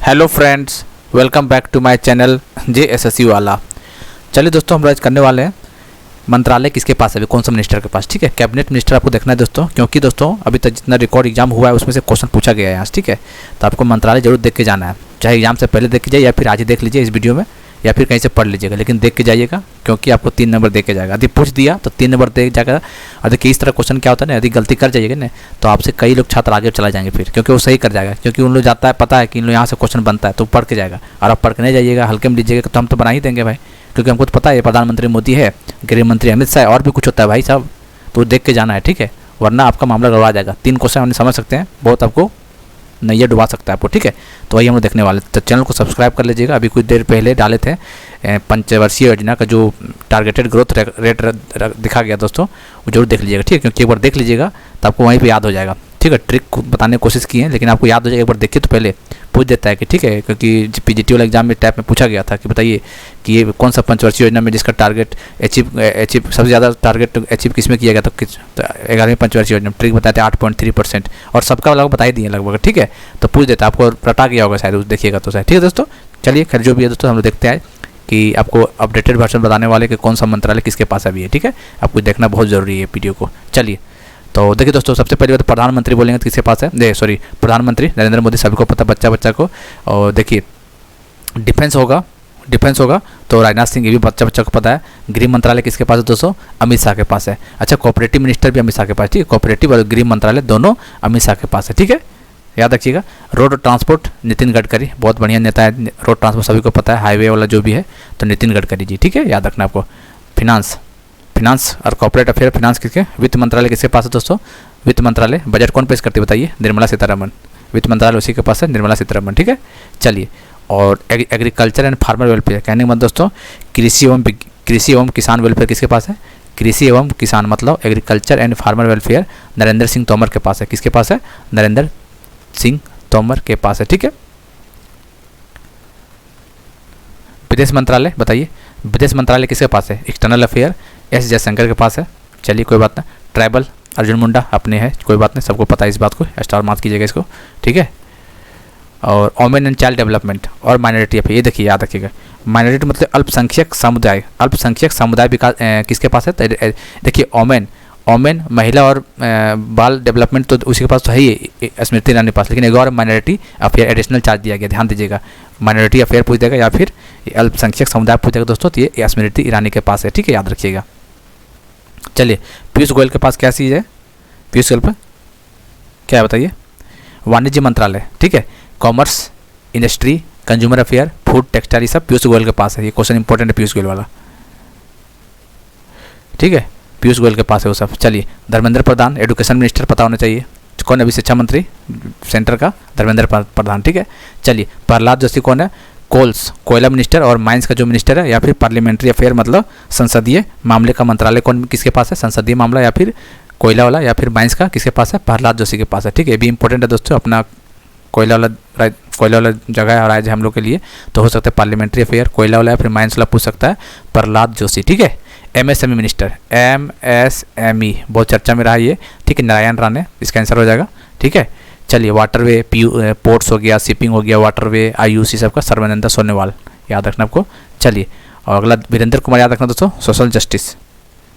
Hello friends, welcome back to my channel JSSU वाला। चलिए दोस्तों, हम आज करने वाले हैं मंत्रालय किसके पास है, अभी कौन सा मिनिस्टर के पास। ठीक है, कैबिनेट मिनिस्टर आपको देखना है दोस्तों, क्योंकि दोस्तों अभी तक जितना रिकॉर्ड एग्जाम हुआ है उसमें से क्वेश्चन पूछा गया है यहाँ। ठीक है, तो आपको मंत्रालय जरूर देख के जाना है, चाहे एग्जाम से पहले देख के जाइए या फिर आज ही देख लीजिए इस वीडियो में, या फिर कहीं से पढ़ लीजिएगा, लेकिन देख के जाइएगा क्योंकि आपको 3 नंबर दे के जाएगा। यदि पूछ दिया तो 3 नंबर दे जाएगा। और देखिए इस तरह क्वेश्चन क्या होता है ना, यदि गलती कर जाइएगा ना तो आपसे कई लोग छात्र आगे चला जाएंगे फिर, क्योंकि वो सही कर जाएगा, क्योंकि उन लोग जाता है पता है कि इन लोग यहाँ से क्वेश्चन बनता है तो पढ़ के जाएगा। और आप पढ़ के नहीं जाइएगा, हल्के में लीजिएगा तो हम तो बना ही देंगे भाई, क्योंकि हमको तो पता है प्रधानमंत्री मोदी है, गृह मंत्री अमित शाह, और भी कुछ होता है भाई साहब, तो देख के जाना है। ठीक है, वरना आपका मामला गड़बड़ा जाएगा। 3 क्वेश्चन हम समझ सकते हैं, बहुत आपको नैया डुबा सकता है आपको। ठीक है, तो वही हम लोग देखने वाले, तो चैनल को सब्सक्राइब कर लीजिएगा। अभी कुछ देर पहले डाले थे पंचवर्षीय योजना का जो टारगेटेड ग्रोथ रेट दिखा गया दोस्तों, वो जरूर देख लीजिएगा। ठीक है, क्योंकि एक बार देख लीजिएगा तो आपको वहीं पे याद हो जाएगा। ठीक है, ट्रिक बताने की कोशिश की है लेकिन आपको याद हो जाएगा, एक बार देखिए तो पहले पूछ देता है कि ठीक है, क्योंकि PGT वाला एग्जाम में टाइप में पूछा गया था कि बताइए कि ये कौन सा पंचवर्षीय योजना में जिसका टारगेट अचीव सबसे ज़्यादा टारगेट अचीव किस में किया गया, तो 11वीं पंचवर्षीय योजना में ट्रिक बताते हैं 8.3%, और सबका लगभग बता ही दिए लगभग। ठीक है, तो पूछ देता है, आपको रटा गया होगा शायद, देखिएगा तो शायद। ठीक है दोस्तों, चलिए खैर जो भी है दोस्तों, हम लोग देखते हैं कि आपको अपडेटेड वर्जन बताने वाले कि कौन सा मंत्रालय किसके पास अभी है। ठीक है, आपको देखना बहुत ज़रूरी है वीडियो को। चलिए तो देखिए दोस्तों, सबसे पहले तो प्रधानमंत्री बोलेंगे तो किसके पास है, प्रधानमंत्री नरेंद्र मोदी, सभी को पता, बच्चा को। और देखिए डिफेंस होगा तो राजनाथ सिंह, ये भी बच्चा को पता है। गृह मंत्रालय किसके पास है दोस्तों, अमित शाह के पास है। अच्छा, कोऑपरेटिव मिनिस्टर भी अमित शाह के पास। ठीक है, कोऑपरेटिव और गृह मंत्रालय दोनों अमित शाह के पास है। ठीक है, याद रखिएगा। रोड और ट्रांसपोर्ट नितिन गडकरी, बहुत बढ़िया नेता है। रोड ट्रांसपोर्ट सभी को पता है, हाईवे वाला जो भी है तो नितिन गडकरी जी। ठीक है, याद रखना आपको। फिनांस और कॉर्पोरेट अफेयर, फिनांस किसके, वित्त मंत्रालय किसके पास है दोस्तों, वित्त मंत्रालय। बजट कौन पेश करती है बताइए, निर्मला सीतारमण। वित्त मंत्रालय उसी के पास है, निर्मला सीतारमण। ठीक है, चलिए। और एग्रीकल्चर एंड फार्मर वेलफेयर, कहने का मतलब दोस्तों कृषि एवं किसान वेलफेयर किसके पास है, कृषि एवं किसान मतलब agriculture and farmer welfare Narendra Singh Tomar के पास है। किसके पास है, नरेंद्र सिंह तोमर के पास है। ठीक है, विदेश मंत्रालय बताइए, विदेश मंत्रालय किसके पास है, एक्सटर्नल अफेयर S जयशंकर के पास है। चलिए कोई बात नहीं। ट्राइबल अर्जुन मुंडा अपने हैं, कोई बात नहीं, सबको पता है इस बात को, स्टार मार्क कीजिएगा इसको। ठीक है, और वोमेन एंड चाइल्ड डेवलपमेंट और माइनॉरिटी अफेयर, ये देखिए याद रखिएगा। माइनॉरिटी मतलब अल्पसंख्यक समुदाय विकास किसके पास है, देखिए ओमेन महिला और बाल डेवलपमेंट तो उसी के पास तो है ही, स्मृति ईरानी पास, लेकिन एक और माइनॉरिटी अफेयर एडिशनल चार्ज दिया गया, ध्यान दीजिएगा। माइनॉरिटी अफेयर पूछ देगा या फिर अल्पसंख्यक समुदाय पूछ देगा दोस्तों, तो ये स्मृति ईरानी के पास है। ठीक है, याद रखिएगा। चलिए, पीयूष गोयल के पास क्या चीज़ है, पीयूष गोयल पर क्या है बताइए, वाणिज्य मंत्रालय। ठीक है, commerce, industry, consumer affair, food, textile, ये सब पीयूष गोयल के पास है। ये क्वेश्चन इंपॉर्टेंट है पीयूष गोयल वाला। ठीक है, पीयूष गोयल के पास है वो सब। चलिए, धर्मेंद्र प्रधान, एजुकेशन मिनिस्टर पता होना चाहिए, कौन है अभी शिक्षा मंत्री सेंटर का, धर्मेंद्र प्रधान। ठीक है, चलिए। प्रहलाद जोशी कौन है, कोयला मिनिस्टर और माइंस का जो मिनिस्टर है, या फिर पार्लियामेंट्री अफेयर मतलब संसदीय मामले का मंत्रालय कौन किसके पास है, संसदीय मामला या फिर कोयला वाला या फिर माइंस का किसके पास है, प्रहलाद जोशी के पास है। ठीक है, ये भी इंपॉर्टेंट है दोस्तों, अपना कोयला वाला जगह है राज्य हम लोग के लिए, तो हो सकता है पार्लियामेंट्री अफेयर कोयला वाला या फिर माइंस वाला पूछ सकता है प्रहलाद जोशी। ठीक है, MSME मिनिस्टर, MSME बहुत चर्चा में रहा ये। ठीक है, नारायण राणे, इसका आंसर हो जाएगा। ठीक है, चलिए। वाटरवे, पोर्ट्स हो गया, शिपिंग हो गया, वाटरवे, IUC सबका सर्बानंद सोनोवाल, याद रखना आपको। चलिए, और अगला वीरेंद्र कुमार, याद रखना दोस्तों, सोशल जस्टिस।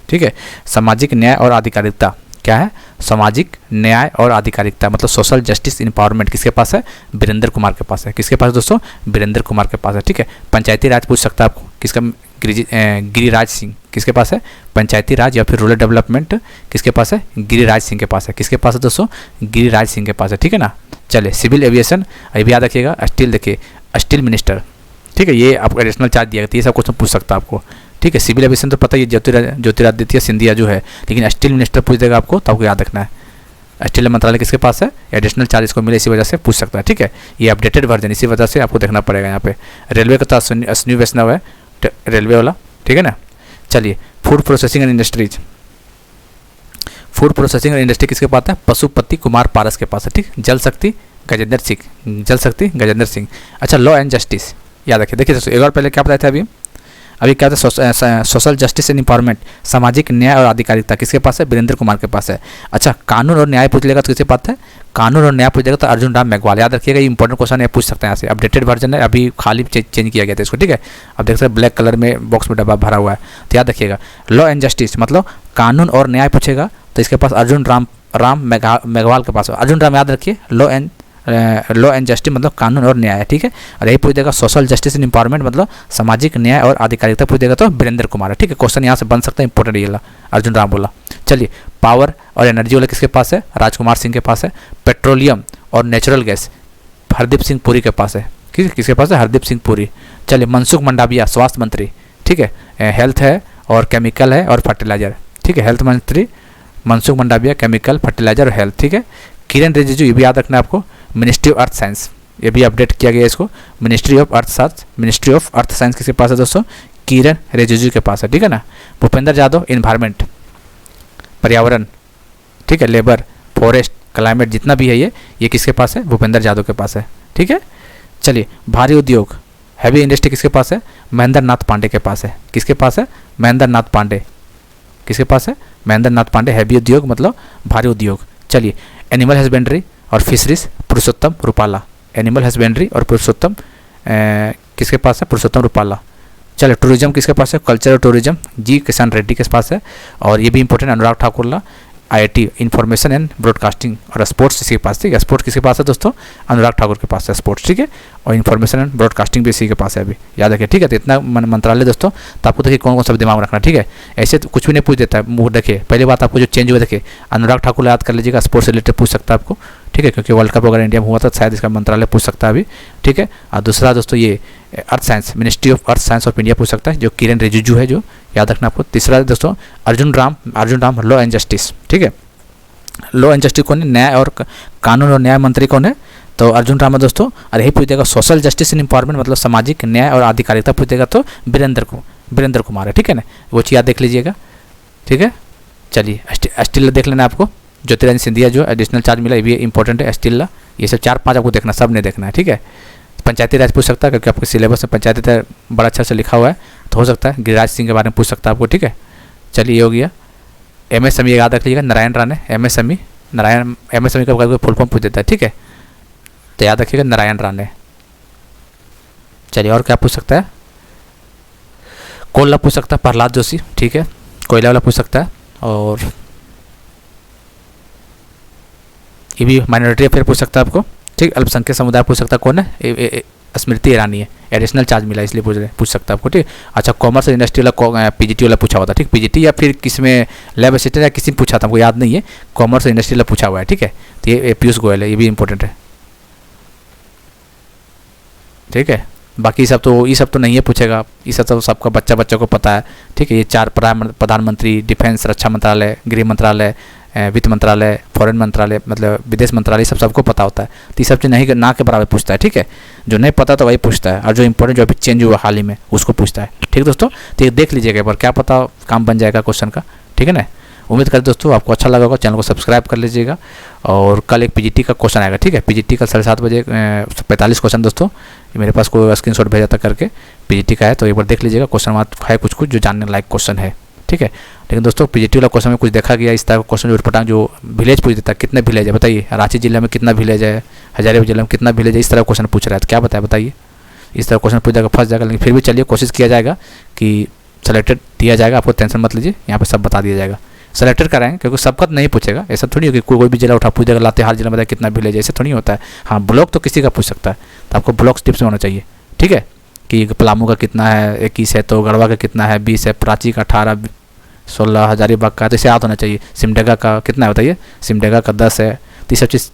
ठीक है, सामाजिक न्याय और आधिकारिकता, क्या है, सामाजिक न्याय और आधिकारिकता मतलब सोशल जस्टिस एम्पावरमेंट किसके पास है, वीरेंद्र कुमार के पास है। किसके पास दोस्तों, वीरेंद्र कुमार के पास है। ठीक है, पंचायती राज पूछ सकता है आपको, किसका, गिरिराज सिंह किसके पास है, पंचायती राज या फिर रूरल डेवलपमेंट किसके पास है, गिरिराज सिंह के पास है। किसके पास है दोस्तों, गिरिराज सिंह के पास है। ठीक है ना। चलिए, सिविल एविएशन, ये भी याद रखिएगा। स्टील, देखिए स्टील मिनिस्टर। ठीक है, ये आपको एडिशनल चार्ज दिया गया, ये सब क्वेश्चन पूछ सकता है आपको। ठीक है, सिविल एविएशन तो पता ही, ज्योतिरादित्य सिंधिया जो है, लेकिन स्टील मिनिस्टर पूछ देगा आपको, तो आपको याद रखना है स्टील मंत्रालय किसके पास है, एडिशनल चार्ज को मिले इसी वजह से पूछ सकता है। ठीक है, ये अपडेटेड वर्जन, इसी वजह से आपको देखना पड़ेगा यहाँ पे। रेलवे का तो अश्विनी वैष्णव है रेलवे वाला। ठीक है ना। चलिए, food processing and industries, food processing and industry किसके पास है, पशुपति कुमार पारस के पास है। ठीक, जल शक्ति गजेंद्र सिंह। अच्छा, लॉ एंड जस्टिस याद रखिए। देखिए दोस्तों, एक बार पहले क्या बताया था अभी, अभी क्या होता है, सोशल जस्टिस एंड इंपावरमेंट, सामाजिक न्याय और आधिकारिकता किसके पास है, वीरेंद्र कुमार के पास है। अच्छा, कानून और न्याय पूछ लेगा तो किसके पास है, कानून और न्याय पूछ लेगा तो अर्जुन राम मेघवाल। याद रखिएगा, ये इंपॉर्टेंट क्वेश्चन है, पूछ सकते हैं यहाँ से। अपडेटेड वर्जन है, अभी खाली चेंज किया गया था इसको, ठीक है। अब देख सकते हैं ब्लैक कलर में बॉक्स में डब्बा भरा हुआ है। तो याद रखिएगा, लॉ एंड जस्टिस मतलब कानून और न्याय पूछेगा तो इसके पास अर्जुन राम मेघवाल के पास है। अर्जुन राम याद रखिए, लॉ एंड जस्टिस मतलब कानून और न्याय, ठीक है। और यही पूछ देगा सोशल जस्टिस एंड इंपावरमेंट मतलब सामाजिक न्याय और आधिकारिकता पूछ देगा तो वीरेंद्र कुमार है, ठीक है। क्वेश्चन यहाँ से बन सकता है, इंपॉर्टेंट ये वाला, अर्जुन राम बोला। चलिए, पावर और एनर्जी वाला किसके पास है, राजकुमार सिंह के पास है। पेट्रोलियम और नेचुरल गैस हरदीप सिंह पुरी के पास है, किसके पास है, हरदीप सिंह पुरी। चलिए, मनसुख मंडाविया स्वास्थ्य मंत्री, ठीक है। हेल्थ है और केमिकल है और फर्टिलाइजर, ठीक है। हेल्थ मंत्री मनसुख मंडाविया, केमिकल, फर्टिलाइजर और हेल्थ, ठीक है। किरण रिजिजू, ये भी याद रखना है आपको, मिनिस्ट्री ऑफ अर्थ साइंस, ये भी अपडेट किया गया इसको, मिनिस्ट्री ऑफ अर्थ साइंस किसके पास है दोस्तों, किरण रिजिजू के पास है, ठीक है ना। भूपेंद्र यादव इन्वायरमेंट, पर्यावरण, ठीक है, लेबर, फॉरेस्ट, क्लाइमेट, जितना भी है ये किसके पास है, भूपेंद्र यादव के पास है, ठीक है। चलिए, भारी उद्योग हैवी इंडस्ट्री किसके पास है, महेंद्र नाथ पांडे के पास है। किसके पास है, महेंद्र नाथ पांडे, किसके पास है, महेंद्र नाथ पांडे। हैवी उद्योग मतलब भारी उद्योग। चलिए, एनिमल हस्बेंड्री और फिशरीज पुरुषोत्तम रूपाला, एनिमल हस्बेंड्री और पुरुषोत्तम किसके पास है, पुरुषोत्तम रूपाला। चलिए, टूरिज्म किसके पास है, कल्चर और टूरिज्म जी किशन रेड्डी के पास है। और ये भी important, Anurag Thakur IIT information and broadcasting और स्पोर्ट्स इसी के पास, ठीक है। स्पोर्ट्स किसके पास है दोस्तों, अनुराग ठाकुर के पास है स्पोर्ट्स, ठीक है। और इन्फॉर्मेशन एंड ब्रॉडकास्टिंग भी इसी के पास है, अभी याद रखिए, ठीक है। तो इतना मंत्रालय दोस्तों, तो आपको देखिए कौन कौन सा दिमाग में रखना, ठीक है। ऐसे तो कुछ भी नहीं पूछ देता है, मुँह देखिए। पहली बात आपको जो चेंज हुआ देखिए, अनुराग ठाकुर याद कर लीजिएगा, स्पोर्ट्स से रिलेटेड पूछ सकता है आपको, ठीक है, क्योंकि वर्ल्ड कप अगर इंडिया में हुआ था शायद इसका मंत्रालय पूछ सकता है अभी, ठीक है। और दूसरा दोस्तों ये earth science, ministry of earth science of India पूछ सकता है, जो किरण रिजिजू है, जो याद रखना आपको। तीसरा दोस्तों Arjun Ram law and justice, ठीक है। लॉ एंड जस्टिस कौन है, न्याय और कानून और न्याय मंत्री कौन है, तो अर्जुन राम है दोस्तों। और यही पूछ देगा सोशल जस्टिस एंड इंपावरमेंट मतलब सामाजिक न्याय और आधिकारिकता पूछ देगा तो वीरेंद्र कुमार है, ठीक है ना। वो चीज़ याद देख लीजिएगा, ठीक है। चलिए, स्टिल देख लेना आपको, ज्योतिरादित्य सिंधिया जो एडिशनल चार्ज मिला, ये भी इंपॉर्टेंट है, स्टिल ये सब 4-5 आपको देखना, सब नहीं देखना है, ठीक है। पंचायती राज पूछ सकता है, क्योंकि आपके सिलेबस में पंचायती राज बड़ा अच्छा से लिखा हुआ है, तो हो सकता है गिरिराज सिंह के बारे में पूछ सकता है आपको, ठीक है। चलिए, ये हो गया। MSME याद रख लीजिएगा, नारायण राणे, MSME का फुल फॉर्म पूछ देता है, ठीक है। तो याद रखिएगा नारायण राणे। चलिए, और क्या पूछ सकता है, कोयला पूछ सकता है, प्रहलाद जोशी, ठीक है, कोयला वाला पूछ सकता है। और ये भी माइनॉरिटी अफेयर पूछ सकता है आपको, ठीक। अल्पसंख्यक समुदाय पूछ सकता है, कौन है, स्मृति ईरानी है, एडिशनल चार्ज मिला इसलिए पूछ सकता है आपको, ठीक। अच्छा, कॉमर्स और इंडस्ट्री वाला PGT वाला पूछा हुआ था, ठीक। PGT या फिर किसी में लैब असिस्टेंट या किसी ने पूछा था, हमको याद नहीं है। कॉमर्स और इंडस्ट्री वाला पूछा हुआ है, ठीक है। तो ये पीयूष गोयल है, ये भी इंपॉर्टेंट है, ठीक है। बाकी ये सब तो नहीं है पूछेगा, ये सब तो सबका बच्चा को पता है, ठीक है। ये 4 प्रधानमंत्री, डिफेंस, रक्षा मंत्रालय, गृह मंत्रालय, वित्त मंत्रालय, फॉरेन मंत्रालय मतलब विदेश मंत्रालय, सबको पता होता है। तो ये सब चीज़ नहीं ना के बराबर पूछता है, ठीक है। जो नहीं पता तो वही पूछता है, और जो इंपॉर्टेंट जो अभी चेंज हुआ हाल ही में उसको पूछता है, ठीक दोस्तों। तो ये देख लीजिएगा एक बार, क्या पता काम बन जाएगा क्वेश्चन का, ठीक है ना। उम्मीद करते दोस्तों आपको अच्छा लगा होगा, चैनल को सब्सक्राइब कर लीजिएगा। और कल एक PGT का क्वेश्चन आएगा, ठीक है। PGT कल 7:30 बजे 45 क्वेश्चन दोस्तों, मेरे पास कोई स्क्रीनशॉट भेजा था करके, PGT का है, तो एक बार देख लीजिएगा। क्वेश्चन वहाँ है कुछ जो जानने लायक क्वेश्चन है, ठीक है। लेकिन दोस्तों PGT वाला क्वेश्चन में कुछ देखा गया इस तरह का क्वेश्चन, जो उटपटांग जो विलेज पूछ देता है, कितने विलेज है बताइए, रांची जिले में कितना विलेज है, हजारीबाग जिले में कितना विलेज है, इस तरह क्वेश्चन पूछ रहा है, तो क्या बताइए। इस तरह क्वेश्चन पूछ जाएगा, फंस जाएगा। लेकिन फिर भी चलिए, कोशिश किया जाएगा कि सेलेक्टेड दिया जाएगा, आपको टेंशन मत लीजिए, यहाँ पर सब बता दिया जाएगा। सेलेक्टेड कराएंगे, क्योंकि सबका नहीं पूछेगा, ऐसा थोड़ी हो कि कोई भी जिला उठा पूछ देगा, लातेहार जिला में कितना विलेज है, ऐसे थोड़ी होता है। हाँ, ब्लॉक तो किसी का पूछ सकता है, तो आपको ब्लॉक टिप्स में होना चाहिए, ठीक है। कि पलामू का कितना है, 21 है, तो गढ़वा का कितना है, 20 है, प्राची का 18, 16, हजारीबाग का, तो इसे याद होना चाहिए। सिमडेगा का कितना है बताइए, सिमडेगा का 10 है, तो सब चीज़,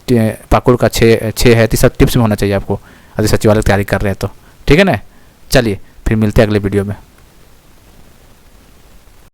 पाकुड़ का 6 है, तो सब टिप्स में होना चाहिए आपको, अगर सचिवालय की तैयारी कर रहे हैं तो, ठीक है ना। चलिए, फिर मिलते हैं अगले वीडियो में।